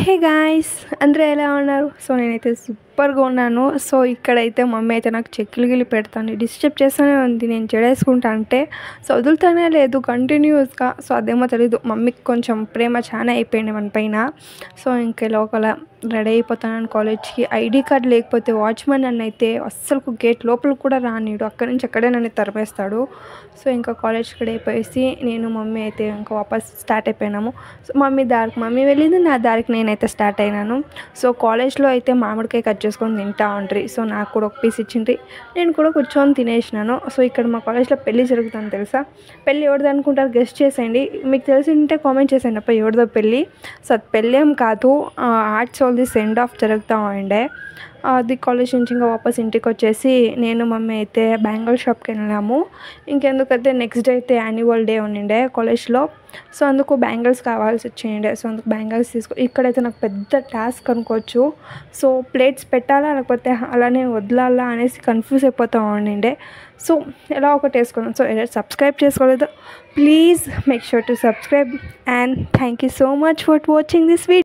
Hey guys, అందరూ ఎలా ఉన్నారు? సో నేనైతే సూపర్గా ఉన్నాను. సో ఇక్కడైతే మమ్మీ అయితే నాకు చెక్కులు గిల్లి పెడతాను, డిస్టర్బ్ చేస్తూనే ఉంది. నేను జడేసుకుంటా అంటే సో వదులుతానే లేదు కంటిన్యూస్గా. సో అదేమో తెలీదు, మమ్మీకి కొంచెం ప్రేమ చాలా అయిపోయింది మన పైన. సో ఇంక లోపల రెడీ అయిపోతాను కాలేజ్కి. ఐడి కార్డ్ లేకపోతే వాచ్మెన్ నన్ను అయితే అస్సలు గేట్ లోపలికి కూడా రానిడు, అక్కడి నుంచి అక్కడే నన్ను తరిమేస్తాడు. సో ఇంకా కాలేజ్కి రెడీ అయిపోయేసి నేను మమ్మీ అయితే ఇంకా వాపస్ స్టార్ట్ అయిపోయినాము. సో మమ్మీ వెళ్ళింది, నా దారికి నేనైతే స్టార్ట్ అయినాను. సో కాలేజ్లో అయితే మామిడికాయ కట్ చేసుకొని తింటా ఉండ్రి. సో నాకు కూడా ఒక పీస్ ఇచ్చిండ్రి, నేను కూడా కూర్చొని తినేసినాను. సో ఇక్కడ మా కాలేజ్లో పెళ్ళి జరుగుతుంది తెలుసా. పెళ్ళి ఎవరిది అనుకుంటారు, గెస్ట్ చేసేయండి. మీకు తెలిసి ఉంటే కామెంట్ చేసేయండి అప్ప ఎవరిదో పెళ్ళి. సో అది పెళ్ళి ఏం కాదు, ఆర్ట్స్ వాళ్ళది సెండ్ ఆఫ్ జరుగుతూ ఉండే. అది కాలేజ్ నుంచి ఇంకా వాపస్ ఇంటికి వచ్చేసి నేను మమ్మీ అయితే బ్యాంగిల్ షాప్కి వెళ్ళాము. ఇంకెందుకంటే నెక్స్ట్ డే అయితే యాన్యువల్ డే ఉండే కాలేజ్లో. సో అందుకు బ్యాంగిల్స్ కావాల్సి వచ్చిండే. సో అందుకు బ్యాంగిల్స్ ఇక్కడైతే నాకు పెద్ద టాస్క్ అనుకోవచ్చు. సో ప్లేట్స్ పెట్టాలా లేకపోతే అలానే వదలాలా అనేసి కన్ఫ్యూజ్ అయిపోతూ ఉండిండే. సో ఎలా ఒకటి వేసుకున్నాను. సో సబ్స్క్రైబ్ చేసుకోలేదు, please make sure to subscribe and thank you so much for watching this video.